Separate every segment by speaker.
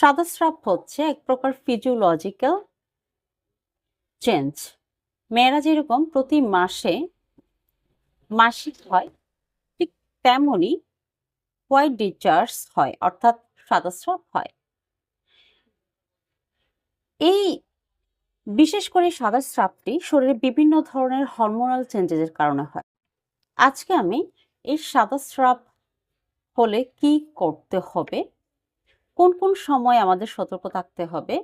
Speaker 1: সাদা স্রাব হচ্ছে এক প্রকার ফিজিওলজিক্যাল চেঞ্জ। মেয়েরা যেরকম প্রতি মাসে মাসিক হয়, ঠিক তেমনই হোয়াইট ডিসচার্জ হয়, অর্থাৎ সাদা স্রাব হয়। এই বিশেষ করে সাদা স্রাবটি শরীরে বিভিন্ন ধরনের হরমোনাল চেঞ্জেসের কারণে হয়। আজকে আমি এই সাদা স্রাব হলে কি করতে হবে, কোন কোন সময় আমাদের সতর্ক থাকতে হবে,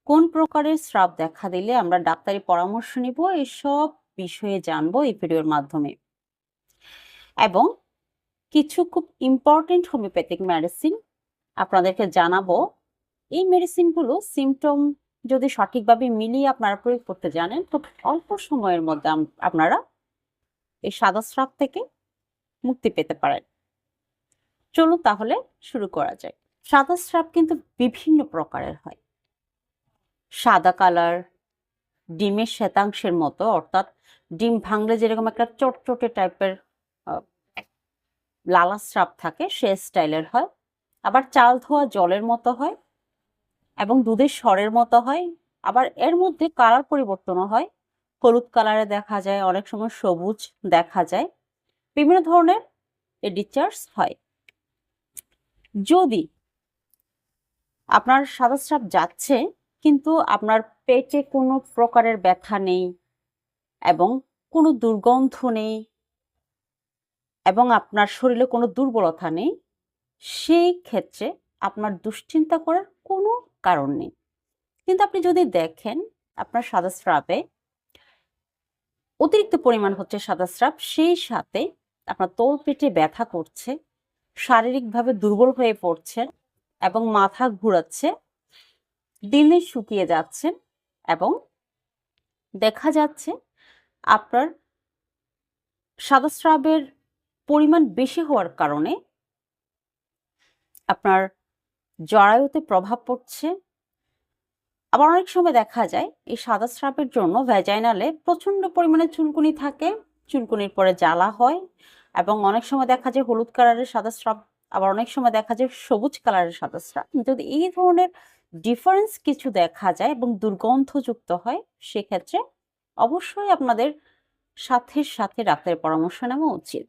Speaker 1: কোন প্রকারের স্রাব দেখা দিলে আমরা ডাক্তারি পরামর্শ নিব, এসব বিষয়ে জানবো এই ভিডিওর মাধ্যমে। এবং কিছু খুব ইম্পর্টেন্ট হোমিওপ্যাথিক মেডিসিন আপনাদেরকে জানাবো। এই মেডিসিনগুলো সিমটম যদি সঠিকভাবে মিলিয়ে আপনারা প্রয়োগ করতে জানেন, খুব অল্প সময়ের মধ্যে আপনারা এই সাদা স্রাব থেকে মুক্তি পেতে পারেন। চলুন তাহলে শুরু করা যায়। সাদা স্রাব কিন্তু বিভিন্ন প্রকারের হয়। সাদা কালার, ডিমের শ্বেতাংশের মতো, অর্থাৎ ডিম ভাঙলে যেরকম একটা চটচটে টাইপের লালা স্রাব থাকে, সে স্টাইলের হয়। আবার চাল ধোয়া জলের মতো হয় এবং দুধের স্বরের মতো হয়। আবার এর মধ্যে কালার পরিবর্তনও হয়, হলুদ কালারে দেখা যায়, অনেক সময় সবুজ দেখা যায়। বিভিন্ন ধরনের এই ডিসচার্জ হয়। যদি আপনার সাদা স্রাব যাচ্ছে কিন্তু আপনার পেটে কোনো প্রকারের ব্যথা নেই এবং কোনো দুর্গন্ধ নেই এবং আপনার শরীরে কোনো দুর্বলতা নেই, সেই ক্ষেত্রে আপনার দুশ্চিন্তা করার কোনো কারণ নেই। কিন্তু আপনি যদি দেখেন আপনার সাদা স্রাবে অতিরিক্ত পরিমাণ হচ্ছে সাদা স্রাব, সেই সাথে আপনার তলপেটে ব্যথা করছে, শারীরিকভাবে দুর্বল হয়ে পড়ছেন এবং মাথা ঘুরাচ্ছে, দিনে শুকিয়ে যাচ্ছেন এবং দেখা যাচ্ছে আপনার সাদা স্রাবের পরিমাণ বেশি হওয়ার কারণে আপনার জরায়ুতে প্রভাব পড়ছে। আবার অনেক সময় দেখা যায় এই সাদা স্রাবের জন্য ভ্যাজাইনালে প্রচণ্ড পরিমাণে চুলকুনি থাকে, চুলকুনির পরে জ্বালা হয় এবং অনেক সময় দেখা যায় হলুদ কালারের সাদা স্রাব, আবার অনেক সময় দেখা যায় সবুজ কালারের সাদা স্রাব। যদি এই ধরনের ডিফারেন্স কিছু দেখা যায় এবং দুর্গন্ধযুক্ত হয়, সেক্ষেত্রে অবশ্যই আপনাদের সাথে সাথে ডাক্তারের পরামর্শ নেওয়া উচিত।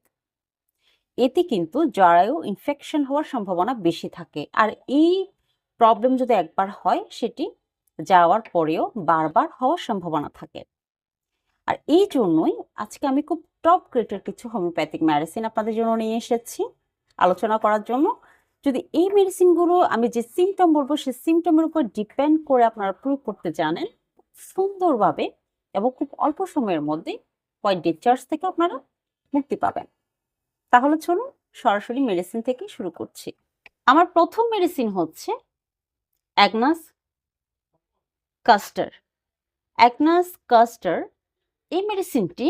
Speaker 1: এতে কিন্তু জরায়ু ইনফেকশন হওয়ার সম্ভাবনা বেশি থাকে, আর এই প্রবলেম যদি একবার হয় সেটি যাওয়ার পরেও বারবার হওয়ার সম্ভাবনা থাকে। আর এই জন্যই আজকে আমি খুব টপ গ্রেডের কিছু হোমিওপ্যাথিক মেডিসিন আপনাদের জন্য নিয়ে এসেছি আলোচনা করার জন্য। যদি এই মেডিসিনগুলো আমি যে সিমটম বলবো সেই সিমটমের উপর ডিপেন্ড করে আপনারা প্রয়োগ করতে জানেন, সুন্দরভাবে এবং খুব অল্প সময়ের মধ্যে হোয়াইট ডিসচার্জ থেকে আপনারা মুক্তি পাবেন। তাহলে চলুন সরাসরি মেডিসিন থেকে শুরু করছি। আমার প্রথম মেডিসিন হচ্ছে অ্যাগনাস কাস্টার। অ্যাগনাস কাস্টার এই মেডিসিনটি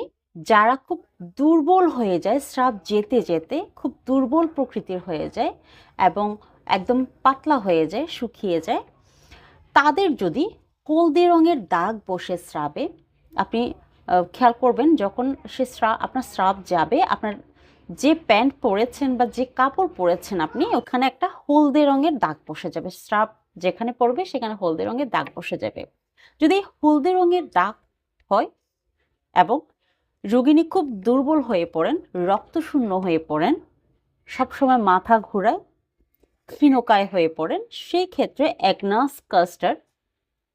Speaker 1: যারা খুব দুর্বল হয়ে যায়, স্রাব যেতে যেতে খুব দুর্বল প্রকৃতির হয়ে যায় এবং একদম পাতলা হয়ে যায়, শুকিয়ে যায়, তাদের যদি হলদে রঙের দাগ বসে স্রাবে, আপনি খেয়াল করবেন যখন সে আপনার স্রাব যাবে, আপনার যে প্যান্ট পরেছেন বা যে কাপড় পরেছেন আপনি, ওখানে একটা হলদে রঙের দাগ বসে যাবে। স্রাব যেখানে পড়বে সেখানে হলদে রঙের দাগ বসে যাবে। যদি হলদে রঙের দাগ হয় এবং রোগিনী খুব দুর্বল হয়ে পড়েন, রক্তশূন্য হয়ে পড়েন, সবসময় মাথা ঘোরায়, ক্ষীণকায় হয়ে পড়েন, সেই ক্ষেত্রে অ্যাগনাস কাস্টার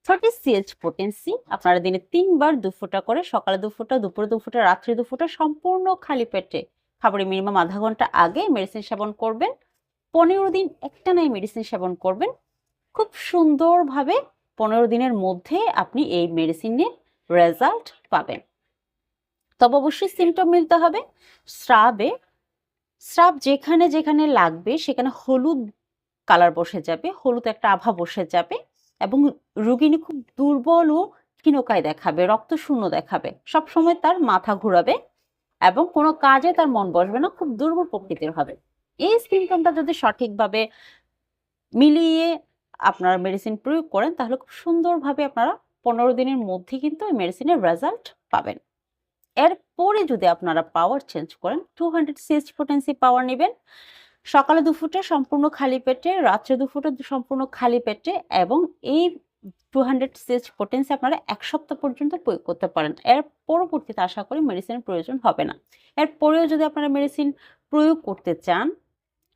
Speaker 1: 30 CH পোটেন্সি আপনারা দিনে 3 বার 2 ফোঁটা করে, সকালে 2 ফোঁটা, দুপুরে 2 ফোঁটা, রাত্রে 2 ফোঁটা, সম্পূর্ণ খালি পেটে খাবারের মিনিমাম আধা ঘন্টা আগে মেডিসিন সেবন করবেন। 15 দিন একটানা এই মেডিসিন সেবন করবেন। খুব সুন্দরভাবে 15 দিনের মধ্যে আপনি এই মেডিসিনের রেজাল্ট পাবেন। তবে অবশ্যই সিমটম মিলতে হবে। স্রাব যেখানে যেখানে লাগবে সেখানে হলুদ কালার বসে যাবে, হলুদ একটা আভা বসে যাবে এবং রোগিনী খুব দুর্বল ও ক্ষীণকায় দেখাবে, রক্তশূন্য দেখাবে, সবসময় তার মাথা ঘুরাবে এবং কোনো কাজে তার মন বসবে না, খুব দুর্বল প্রকৃতির হবে। এই সিমটমটা যদি সঠিকভাবে মিলিয়ে আপনারা মেডিসিন প্রয়োগ করেন, তাহলে খুব সুন্দরভাবে আপনারা 15 দিনের মধ্যে কিন্তু এই মেডিসিনের রেজাল্ট পাবেন। এরপরে যদি আপনারা পাওয়ার চেঞ্জ করেন, 200 CH পোটেন্সি পাওয়ার নেবেন, সকালে 2 ফুটা সম্পূর্ণ খালি পেটে, রাত্রে 2 ফুটা সম্পূর্ণ খালি পেটে, এবং এই 200 সিএইচ পোটেন্সি আপনারা 1 সপ্তাহ পর্যন্ত প্রয়োগ করতে পারেন। এর পরবর্তীতে আশা করি মেডিসিনের প্রয়োজন হবে না। এরপরেও যদি আপনারা মেডিসিন প্রয়োগ করতে চান,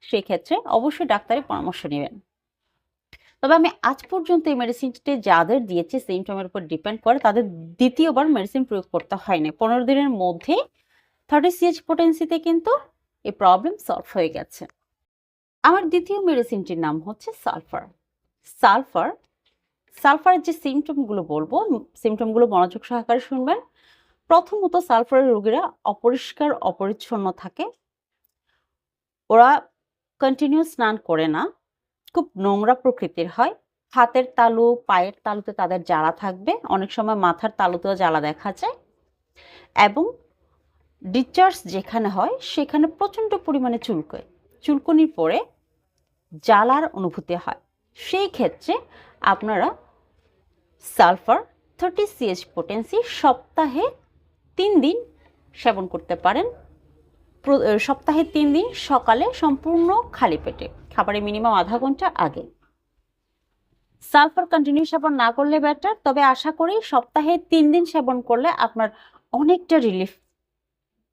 Speaker 1: সেক্ষেত্রে অবশ্যই ডাক্তারের পরামর্শ নেবেন। তবে আমি আজ পর্যন্ত এই মেডিসিনটি যাদের দিয়েছি সিমটমের উপর ডিপেন্ড করে তাদের দ্বিতীয়বার মেডিসিন প্রয়োগ করতে হয়নি। 15 দিনের মধ্যে 30 সিএইচ পোটেন্সিতে কিন্তু এই প্রবলেম সলভ হয়ে গেছে। আমার দ্বিতীয় মেডিসিনটির নাম হচ্ছে সালফার। সালফার সালফারের যে সিমটমগুলো বলবো, সিমটমগুলো মনোযোগ সহকারে শুনবেন। প্রথমত, সালফারের রোগীরা অপরিষ্কার অপরিচ্ছন্ন থাকে, ওরা কন্টিনিউ স্নান করে না, খুব নোংরা প্রকৃতির হয়, হাতের তালু পায়ের তালুতে তাদের জ্বালা থাকবে, অনেক সময় মাথার তালুতেও জ্বালা দেখা যায়, এবং ডিসচার্জ যেখানে হয় সেখানে প্রচণ্ড পরিমাণে চুলকোয়, চুলকুনির পরে জ্বালার অনুভূতি হয়। সেই ক্ষেত্রে আপনারা সালফার 30 সিএইচ পোটেন্সি সপ্তাহে 3 দিন সেবন করতে পারেন। সপ্তাহে 3 দিন সকালে সম্পূর্ণ খালি পেটে, খাবারের মিনিমাম আধা ঘন্টা আগে। সালফার কন্টিনিউ সেবন না করলে বেটার, তবে আশা করি সপ্তাহে 3 দিন সেবন করলে আপনার অনেকটা রিলিফ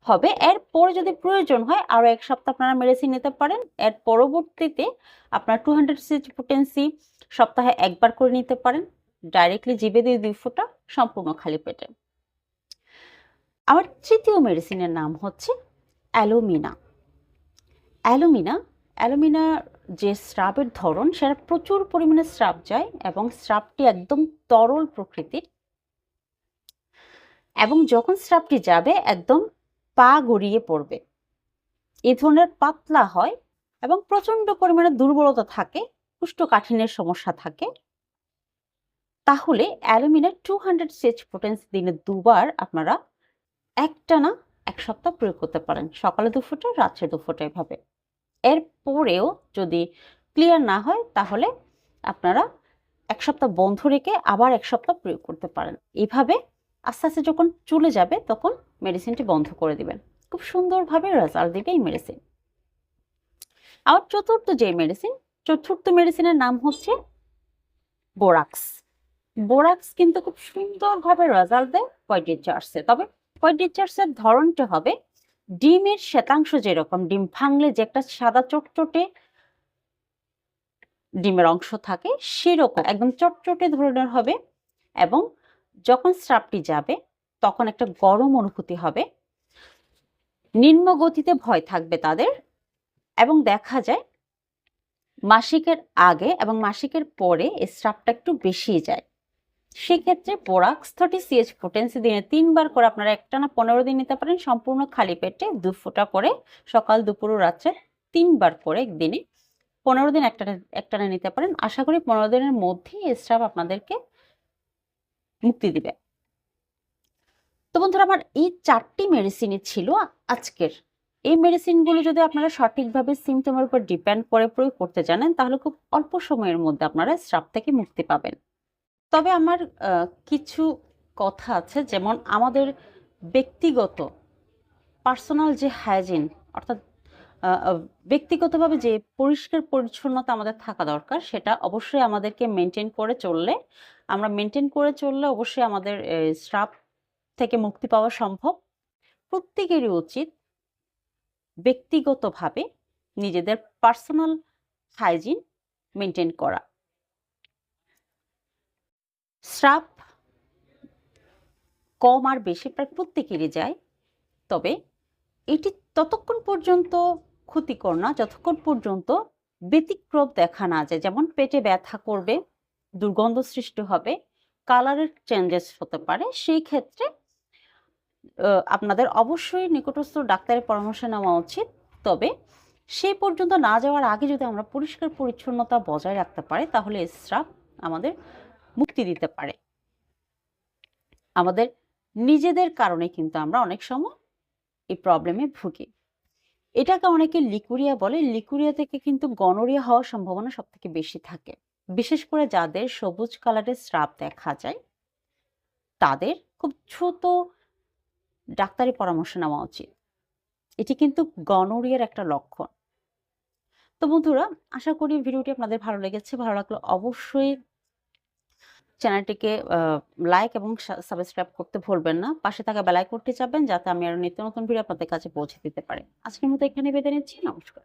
Speaker 1: হবে। এরপরে যদি প্রয়োজন হয় আরও 1 সপ্তাহ আপনারা মেডিসিন নিতে পারেন। এর পরবর্তীতে আপনার 200 সিএইচ পোটেন্সি সপ্তাহে একবার করে নিতে পারেন, ডাইরেক্টলি জিভে দিয়ে 2 ফোঁটা সম্পূর্ণ খালি পেটে। আমার তৃতীয় মেডিসিনের নাম হচ্ছে অ্যালোমিনা। অ্যালোমিনা যে স্রাবের ধরন, সেটা প্রচুর পরিমাণে স্রাব যায় এবং স্রাবটি একদম তরল প্রকৃতির, এবং যখন স্রাবটি যাবে একদম পা গড়িয়ে পড়বে, এই ধরনের পাতলা হয় এবং প্রচন্ড পরিমাণে দুর্বলতা থাকে, কোষ্ঠকাঠিন্যের সমস্যা থাকে। তাহলে অ্যালুমিনার 200 সিএইচ পোটেন্সি দিনে 2 বার আপনারা একটানা 1 সপ্তাহ প্রয়োগ করতে পারেন, সকালে 2 ফোঁটা, রাত্রে 2 ফোঁটা, এভাবে। এরপরেও যদি ক্লিয়ার না হয় তাহলে আপনারা 1 সপ্তাহ বন্ধ রেখে আবার 1 সপ্তাহ প্রয়োগ করতে পারেন। এইভাবে আস্তে আস্তে যখন চলে যাবে তখন মেডিসিনটি বন্ধ করে দিবেন। খুব সুন্দরভাবে রেজাল্ট দিবে এই মেডিসিন। আর চতুর্থ মেডিসিনের নাম হচ্ছে বোরাক্স। বোরাক্স কিন্তু খুব সুন্দরভাবে রেজাল্ট দেয় পয়েডিচার্সে। তবে পয়েডিচার্সের ধরনটা হবে ডিমের শ্বেতাংশ, যেরকম ডিম ভাঙলে যে একটা সাদা চটচটে ডিমের অংশ থাকে, সেরকম একদম চটচটে ধরনের হবে, এবং যখন স্রাবটি যাবে তখন একটা গরম অনুভূতি হবে, নিম্ন গতিতে ভয় থাকবে তাদের, এবং দেখা যায় মাসিকের আগে এবং মাসিকের পরে এই স্রাবটা একটু বেশি যায়। সেক্ষেত্রে বোরাক্স 30 সিএইচ পোটেন্সি দিনে 3 বার করে আপনারা একটানা 15 দিন নিতে পারেন, সম্পূর্ণ খালি পেটে 2 ফোঁটা করে, সকাল দুপুর ও রাত্রে 3 বার করে দিনে 15 দিন একটানা নিতে পারেন। আশা করি 15 দিনের মধ্যেই এই স্রাব আপনাদেরকে মুক্তি দিবে। তো বন্ধুরা, আমার এই 4টি মেডিসিনই ছিল আজকের। এই মেডিসিনগুলো যদি আপনারা সঠিকভাবে সিমটমের উপর ডিপেন্ড করে প্রয়োগ করতে জানেন, তাহলে খুব অল্প সময়ের মধ্যে আপনারা স্রাব থেকে মুক্তি পাবেন। তবে আমার কিছু কথা আছে, যেমন আমাদের ব্যক্তিগত পার্সোনাল যে হাইজিন, অর্থাৎ ব্যক্তিগতভাবে যে পরিষ্কার পরিচ্ছন্নতা আমাদের থাকা দরকার, সেটা অবশ্যই আমাদেরকে মেনটেন করে চললে, অবশ্যই আমাদের স্রাব থেকে মুক্তি পাওয়া সম্ভব। প্রত্যেকেরই উচিত ব্যক্তিগতভাবে নিজেদের পার্সোনাল হাইজিন মেনটেন করা। স্রাব কম আর বেশি প্রায় প্রত্যেকেরই যায়, তবে এটি ততক্ষণ পর্যন্ত ক্ষতিকর না যতক্ষণ পর্যন্ত ব্যতিক্রম দেখা না যায়। যেমন পেটে ব্যথা করবে, দুর্গন্ধ সৃষ্টি হবে, কালারের চেঞ্জেস হতে পারে। সেই ক্ষেত্রে আপনাদের অবশ্যই নিকটস্থ ডাক্তারের পরামর্শ নেওয়া উচিত। তবে সেই পর্যন্ত না যাওয়ার আগে যদি আমরা পরিষ্কার পরিচ্ছন্নতা বজায় রাখতে পারি, তাহলে স্রাব আমাদের মুক্তি দিতে পারে। আমাদের নিজেদের কারণে কিন্তু আমরা অনেক সময় এই প্রবলেমে ভুগি। এটাকে অনেকে লিকুরিয়া বলে। লিকুরিয়া থেকে কিন্তু গনোরিয়া হওয়ার সম্ভাবনা সব থেকে বেশি থাকে। বিশেষ করে যাদের সবুজ কালারের স্রাব দেখা যায়, তাদের খুব ছোট ডাক্তারি পরামর্শ নেওয়া উচিত। এটি কিন্তু গনোরিয়ার একটা লক্ষণ। তো বন্ধুরা, আশা করি ভিডিওটি আপনাদের ভালো লেগেছে। ভালো লাগলে অবশ্যই চ্যানেলটিকে লাইক এবং সাবস্ক্রাইব করতে ভুলবেন না। পাশে থাকা বেল আইকনটি চাপবেন যাতে আমি আরো নিত্য নতুন ভিডিও আপনাদের কাছে পৌঁছে দিতে পারি। আজকের মতো এখানেই বিদায় নিচ্ছি। নমস্কার।